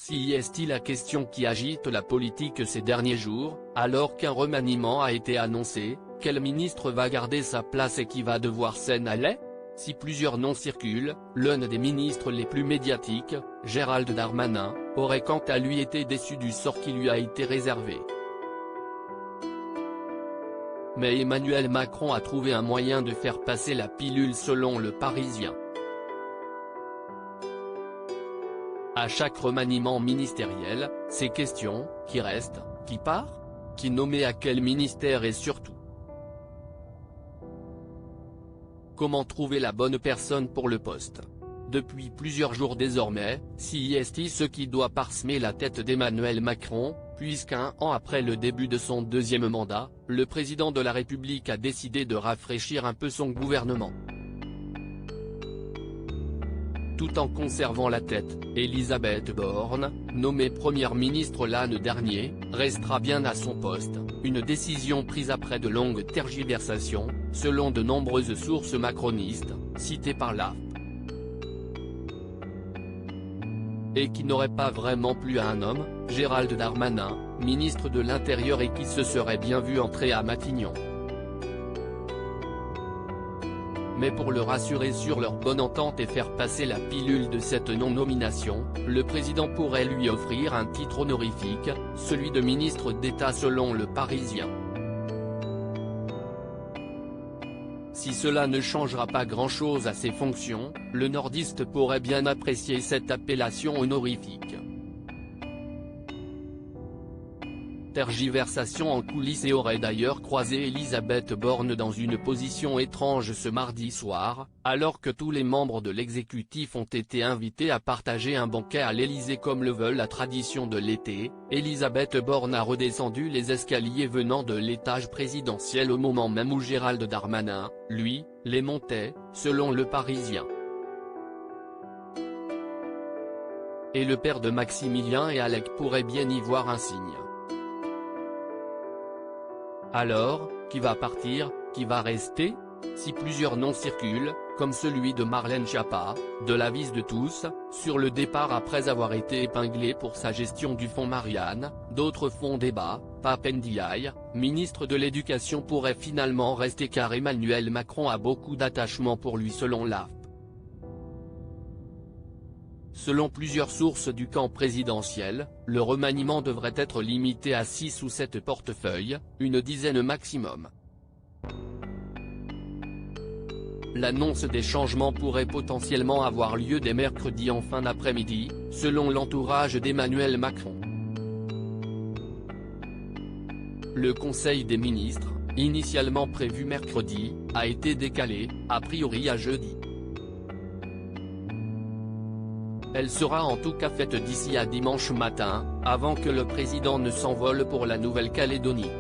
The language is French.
Si est-il la question qui agite la politique ces derniers jours, alors qu'un remaniement a été annoncé, quel ministre va garder sa place et qui va devoir s'en aller? Si plusieurs noms circulent, l'un des ministres les plus médiatiques, Gérald Darmanin, aurait quant à lui été déçu du sort qui lui a été réservé. Mais Emmanuel Macron a trouvé un moyen de faire passer la pilule selon Le Parisien. À chaque remaniement ministériel, ces questions, qui reste, qui part, qui nommé à quel ministère et surtout comment trouver la bonne personne pour le poste. Depuis plusieurs jours désormais, si est ce qui doit parsemer la tête d'Emmanuel Macron, puisqu'un an après le début de son deuxième mandat, le président de la République a décidé de rafraîchir un peu son gouvernement. Tout en conservant la tête, Elisabeth Borne, nommée première ministre l'an dernier, restera bien à son poste, une décision prise après de longues tergiversations, selon de nombreuses sources macronistes, citées par l'AFP. Et qui n'aurait pas vraiment plu à un homme, Gérald Darmanin, ministre de l'Intérieur et qui se serait bien vu entrer à Matignon. Mais pour le rassurer sur leur bonne entente et faire passer la pilule de cette non-nomination, le président pourrait lui offrir un titre honorifique, celui de ministre d'État selon Le Parisien. Si cela ne changera pas grand-chose à ses fonctions, le nordiste pourrait bien apprécier cette appellation honorifique. Tergiversation en coulisses et aurait d'ailleurs croisé Elisabeth Borne dans une position étrange ce mardi soir, alors que tous les membres de l'exécutif ont été invités à partager un banquet à l'Élysée comme le veut la tradition de l'été. Elisabeth Borne a redescendu les escaliers venant de l'étage présidentiel au moment même où Gérald Darmanin, lui, les montait, selon Le Parisien. Et le père de Maximilien et Alec pourrait bien y voir un signe. Alors, qui va partir, qui va rester? Si plusieurs noms circulent, comme celui de Marlène Schiappa, de l'avis de tous, sur le départ après avoir été épinglé pour sa gestion du fonds Marianne, d'autres font débat. Pape Ndiaye, ministre de l'Éducation pourrait finalement rester car Emmanuel Macron a beaucoup d'attachement pour lui selon l'AFP. Selon plusieurs sources du camp présidentiel, le remaniement devrait être limité à 6 ou 7 portefeuilles, une dizaine maximum. L'annonce des changements pourrait potentiellement avoir lieu dès mercredi en fin d'après-midi, selon l'entourage d'Emmanuel Macron. Le Conseil des ministres, initialement prévu mercredi, a été décalé, a priori à jeudi. Elle sera en tout cas faite d'ici à dimanche matin, avant que le président ne s'envole pour la Nouvelle-Calédonie.